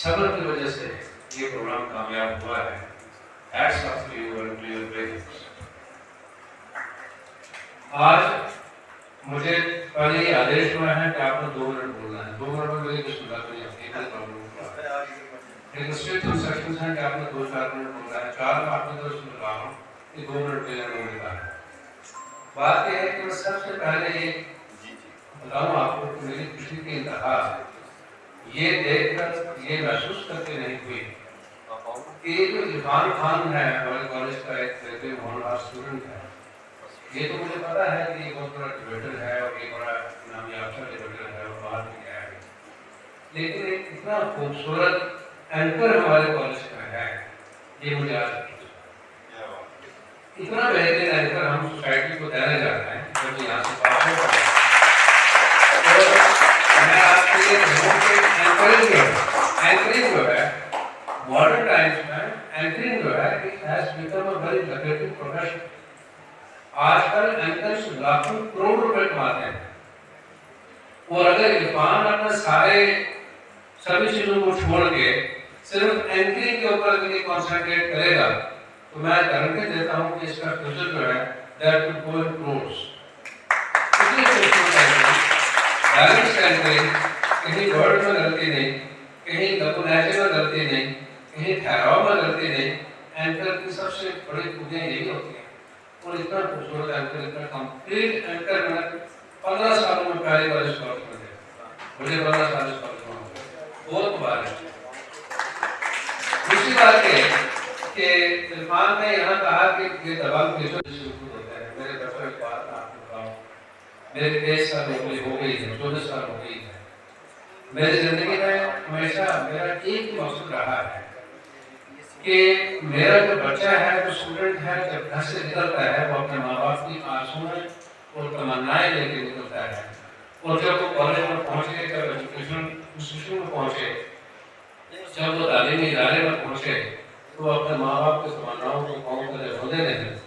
صبر کی وجہ سے یہ پروگرام کامیاب ہوا ہے. Hats off to you and to your parents. آج مجھے پہلے یہ آدیش ہوا ہے کہ آپ نے 2 منٹ بولنا ہے. 2 منٹ میں میری کچھ بات نہیں آتی ہے. لیکن اسٹرکٹ انسٹرکشنز ہیں کہ آپ نے 2-4 منٹ بولنا ہے. 4 میں آپ نے تو سن رہا ہوں کہ 2 منٹ کے لیے میں ملتا ہے. بات یہ ہے کہ میں سب سے پہلے یہ بتاؤں آپ کو کہ میری خوشی کی انتہا یہ دیکھ کر یہ محسوس کرتے نہیں ہوئی کہ یہ جو عرفان خان ہے ہمارے کالج کا ایک بہترین ہونہار اسٹوڈنٹ ہے. یہ تو مجھے پتا ہے کہ یہ بہت بڑا ڈیبیٹر ہے اور یہ بڑا نام یافتہ ڈیبیٹر ہے اور باہر بھی گیا ہے. لیکن ایک اتنا خوبصورت اینکر ہمارے کالج کا ہے یہ مجھے آج اتنا بہترین اینکر ہم سوسائٹی کو دینے جاتے ہیں جب یہاں سے پاس ہو جاتے ہیں. میں آپ کے لیے کہوں کہ اینکرنگ جو ہے ماڈرن ٹائمس میں اینکرنگ جو ہے it has become a very lucrative profession. آج کل اینکرز لاکھوں کروڑ روپے کماتے ہیں اور اگر عرفان اپنے سبھی چیزوں کو چھوڑ کے صرف اینکرنگ کے اوپر اگر یہ کانسنٹریٹ کرے گا تو میں گارنٹی دیتا ہوں کہ اس کا فیوچر جو ہے دیٹ ول گو ان کروڑز. اس لیے بیلنس اینکرنگ کہیں ورڈ میں غلطی نہیں, کہیں لب و لہجے میں غلطی نہیں, کہیں ٹھہراؤ میں غلطی نہیں. اینکر کی سب سے بڑی خوبیاں یہی ہوتی ہیں. اور اتنا خوبصورت اینکر, اتنا کمپلیٹ اینکر میں 15 سالوں میں پہلی بار اس کالج میں دیکھا. مجھے 15 سال اس کالج میں ہو گئے. بہت مبارک. دوسری بات یہ کہ عرفان نے یہاں کہا کہ یہ دباؤ کیسے شروع ہوتا ہے. میرے دفتر کی بات آپ کو بتاؤں, میری 23 سال ہو گئی ہے, 14 سال ہو گئی ہے. میری زندگی میں ہمیشہ میرا ایک مقصد رہا ہے کہ میرا جو بچہ ہے, جو اسٹوڈنٹ ہے, جب گھر سے نکلتا ہے وہ اپنے ماں باپ کی آرزوئیں اور تمنائیں لے کے نکلتا ہے. اور جب وہ کالج میں پہنچے, جب ایجوکیشن انسٹیٹیوشن میں پہنچے, جب وہ تعلیمی ادارے میں پہنچے تو وہ اپنے ماں باپ کی تمناؤں کو قوم کے لیے ہونے نہیں,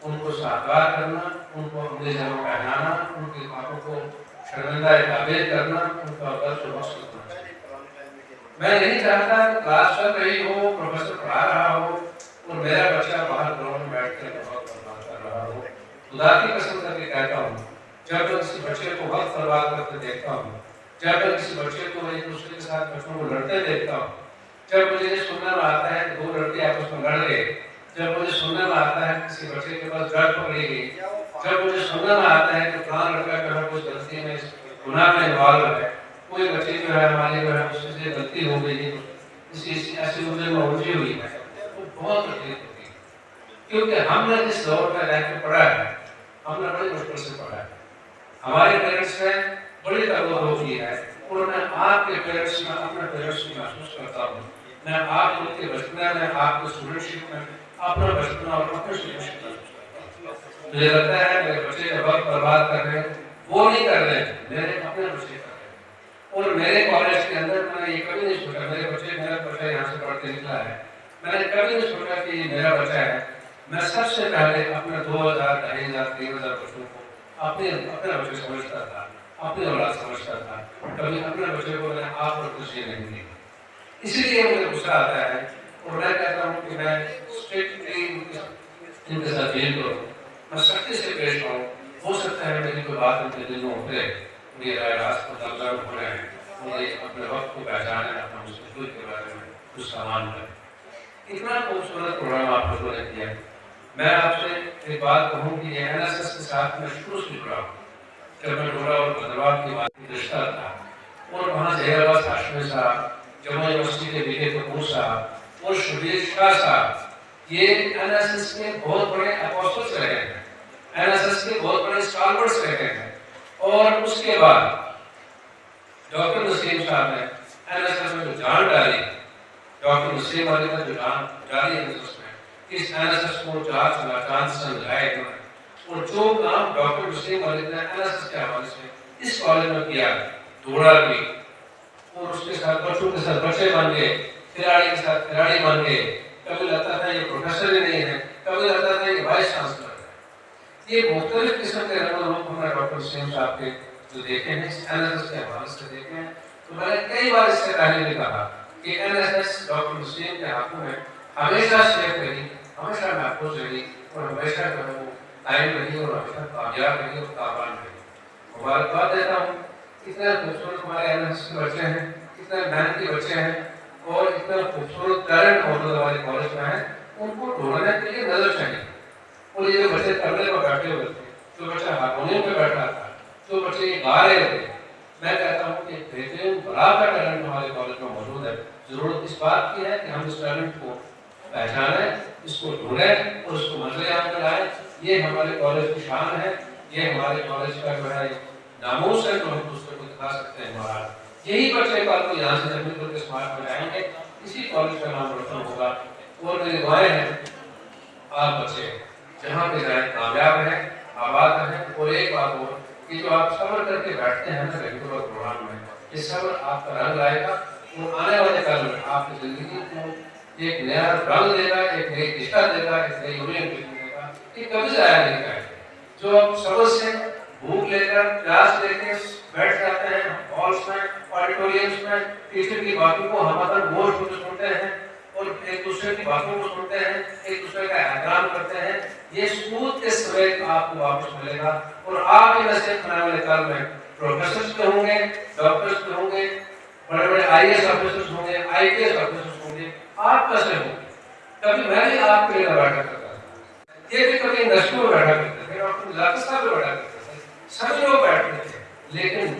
ان کو ساکار کرنا, ان کو اپنے جگہ پہنانا, ان کے خوابوں کو شرمندہ تعبیر کرنا, ان کا درس و مقصد کرنا. میں نہیں چاہتا کہ کلاس چل رہی ہو, پروفیسر پڑھا رہا ہو اور میرا بچہ باہر گراؤنڈ میں بیٹھ کر بہت برباد کر رہا ہو. خدا کی قسم کر کے کہتا ہوں, جب میں کسی بچے کو وقت برباد کرتے دیکھتا ہوں, جب میں کسی بچے کو ایک دوسرے کے ساتھ بچوں کو لڑتے دیکھتا ہوں, جب مجھے یہ سننے میں آتا ہے کہ 2 لڑکے آپس میں لڑ گئے, جب مجھے سننے میں آتا ہے کسی بچے کے پاس ڈرگ پکڑی گئی, جب مجھے سننے میں آتا ہے کہ فلاں لڑکا جو ہے کچھ غلطی میں گناہ میں انوالو ہے, کوئی بچی جو ہے ہماری جو ہے اس سے غلطی ہو گئی, کسی ایسی عمر میں الجھی ہوئی ہے, وہ بہت تکلیف ہوتی ہے. کیونکہ ہم نے جس دور میں رہ کے پڑھا ہے, ہم نے بڑی مشکل سے پڑھا ہے. ہمارے پیرنٹس نے بڑی توجہ کی ہے اور میں آپ کے پیرنٹس میں اپنے پیرنٹس کو محسوس کرتا ہوں. میں آپ ان کے بچپنے میں, آپ کے اسٹوڈنٹشپ میں اپنا بچپنا اور اپنے اسٹوڈنٹشپ محسوس کرتا ہوں. مجھے لگتا ہے میرے بچے کا وقت برباد کر رہے ہیں, وہ نہیں کر رہے, میرے اپنے بچے کر رہے ہیں. اور میرے کالج کے اندر میں نے یہ کبھی نہیں سوچا, میرا بچہ یہاں سے پڑھ کے نکلا ہے, میں نے کبھی نہیں سوچا کہ یہ میرا بچہ ہے. میں سب سے پہلے اپنے 2000, 2500, 3000 بچوں کو اپنے بچے سمجھتا تھا, اپنی اولاد سمجھتا تھا. کبھی اپنے بچے کو میں نے آپ پر ترجیح نہیں دی. اسی لیے مجھے غصہ آتا ہے اور میں کہتا ہوں کہ میں اسٹرکٹلی ان کے ساتھ ڈیل کروں, میں سختی سے پیش آؤں. ہو سکتا ہے میری کوئی بات ان کے دل میں اترے, میرے راست کو تبدیل ہو رہے ہیں, مجھے اپنے وقت کو پہچانے, اپنا مستقبل کے بارے میں کچھ سامان کریں. اتنا خوبصورت پروگرام آپ لوگوں نے کیا. میں آپ سے ایک بات کہوں کہ یہ NSS کے ساتھ میں شروع سے جڑا ہوں. جب میں ڈورا اور بھدرواہ کی بات رشتہ تھا اور وہاں زہر عباس ہاشمی صاحب, جامعہ یونیورسٹی کے BK کپور صاحب اور شبیر شاہ صاحب, یہ NSS کے بہت بڑے اپوسٹلز رہے ہیں, NSS کے بہت بڑے اسٹالورٹس رہے ہیں. اور اس کے بعد ڈاکٹر نسیم صاحب نے NSS میں جو جان ڈالی, ڈاکٹر نسیم علی نے جو جان ڈالی NSS میں, اس NSS کو چاند سمجھائے انہوں نے. اور جو کام ڈاکٹر نسیم علی نے NSS کے حوالے سے اس کالج میں کیا, دوڑا بھی, اور اس کے ساتھ بچوں کے ساتھ بچے بن گئے, کھلاڑی کے ساتھ کھلاڑی بن گئے. کبھی لگتا تھا یہ پروفیسر ہی نہیں ہے, کبھی لگتا تھا یہ وائس چانسلر ہے. یہ مختلف قسم کے رنگ و روپ ہم نے ڈاکٹر نسیم صاحب کے جو دیکھے ہیں, NSS کے حوالے سے دیکھے ہیں. تو میں نے کئی بار اس سے پہلے بھی کہا کہ NSS ڈاکٹر مسلم کے ہاتھوں میں ہمیشہ سیف رہی، ہمیشہ محفوظ رہی اور ہمیشہ جو ہے وہ قائم رہی اور ہمیشہ کامیاب رہی اور کامیاب رہی۔ مبارکباد دیتا ہوں، اتنے خوبصورت ہمارے NSS کے بچے ہیں، اتنے محنتی بچے ہیں اور اتنا خوبصورت ٹیلنٹ موجود ہمارے کالج میں ہے، ان کو ڈھونڈنے کے لیے نظر چاہیے۔ اور یہ جو بچے طبلے پر بیٹھے ہوئے تھے، جو بچہ ہارمونیم پہ بیٹھا تھا، جو بچے یہ گا رہے تھے، میں کہتا ہوں کہ بہترین بڑا کا ٹیلنٹ ہمارے کالج میں موجود ہے۔ ضرورت اس بات کی ہے کہ ہم اس ٹیلنٹ کو پہچانیں، اس کو ڈھونڈیں اور اس کو منزل عام پہ لائیں۔ یہ ہمارے کالج کی شان ہے، یہ ہمارے کالج کا جو ہے ناموس ہے جو ہم دوسرے کو دکھا سکتے ہیں۔ ہمارا یہی بچے کل کو یہاں سے تبدیل کر کے اسمارٹ میں جائیں گے، اسی کالج کا نام روشن ہوگا۔ اور میری دعائیں ہیں آپ بچے جہاں پہ جائیں کامیاب ہیں، آباد ہیں۔ اور ایک بات اور کہ جو آپ صبر کر کے بیٹھتے ہیں نا ریگولر پروگرام میں، یہ صبر آپ کا رنگ لائے گا اور آنے والے کل میں آپ کی زندگی کو ایک نیا رنگ دے گا، ایک نئی دشا دے گا، ایک نئی اورینٹیشن دے گا۔ یہ کبھی ضائع نہیں کرے گا۔ جو آپ صبر سے بھوک لے کر پیاس لے کے بیٹھ جاتے ہیں ہالس میں، آڈیٹوریمس میں، ٹیچر کی باتوں کو ہم اگر گوش ہو کے سنتے ہیں اور ایک دوسرے کی باتوں کو سنتے ہیں، ایک دوسرے کا احترام کرتے ہیں، یہ سکوت کے سویت آپ کو واپس ملے گا اور آپ یہ نصیحت بنانے والے کل میں پروفیسرز پہ ہوں گے، ڈاکٹرز پہ ہوں گے، بڑے بڑے IAS آفیسرز ہوں گے، IPS آفیسرز ہوں گے، آپ کیسے ہوں گے؟ کبھی میں بھی آپ کے لیے بیٹھا کرتا تھا، یہ بھی کبھی انڈسٹری میں بیٹھا کرتے تھے، ڈاکٹر لاکس صاحب بھی بیٹھا کرتے تھے، سبھی لوگ بیٹھتے تھے، لیکن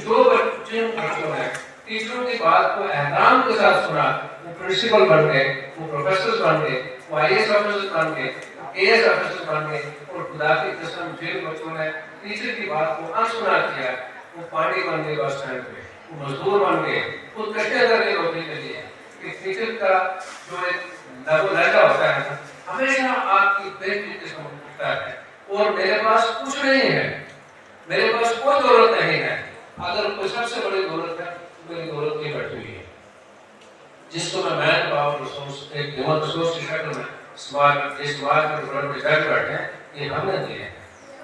جن بچوں نے ٹیچروں کی بات کو احترام کے ساتھ سنا، وہ پرنسپل بن گئے، وہ پروفیسرز بن گئے، وہ IAS آفیسرز بن گئے، AS آفیسرز بن گئے، اور خدا کی قسم جن بچوں نے ٹیچر کی بات کو انسنا کیا، وہ پانی بن گئے بس اسٹینڈ پہ، وہ مزدور بن گئے، خود کشتے کر کے روٹی کے لیے۔ کہ ٹیچر کا جو ایک لہجہ ہوتا ہے ہمیشہ آپ کی بہتری قسم ہوتا ہے۔ اور میرے پاس کچھ نہیں ہے، میرے پاس کوئی دولت نہیں ہے، اگر کوئی سب سے بڑی دولت ہے تو میری دولت یہ بیٹھی ہوئی ہے، جس کو میں مین پاور ریسورس ایک ہیومن ریسورس کی شکل میں سماج میں بڑے بڑے جج بیٹھے ہیں، یہ ہم نے دیے ہیں۔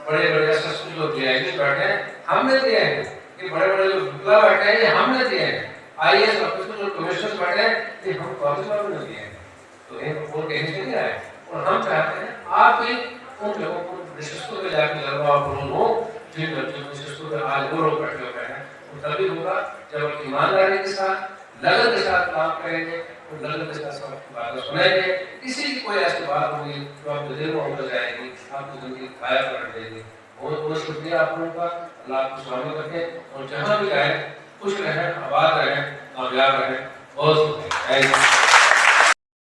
بڑے بڑے SSP جو DIG بیٹھے ہیں ہم نے دیے ہیں، یہ بڑے بڑے جو وکلا بیٹھے ہیں یہ ہم نے دیے ہیں، IAS آفیسر جو کمیشنر بیٹھے ہیں یہ ہم کالج والوں نے دیے ہیں۔ تو وہ کہیں سے نہیں آئے اور ہم چاہتے ہیں آپ بھی ان لوگوں کو نشستوں پہ جا کے جلوہ افروز ہو، جن نشستوں پہ آج وہ لوگ بیٹھے ہوئے ہیں۔ وہ تبھی ہوگا جب آپ ایمانداری کے ساتھ لگن کے ساتھ کام کریں گے اور لگن کے ساتھ سب کی باتیں سنیں گے۔ کسی کی کوئی ایسی بات ہوگی جو آپ کے دل میں اتر جائے گی، آپ کی زندگی کھایا کر دے گی۔ بہت بہت شکریہ آپ لوگوں کا، اللہ آپ کو سلامت رکھے اور جہاں بھی جائیں خوش رہیں، آباد رہیں، کامیاب رہیں۔ بہت شکریہ۔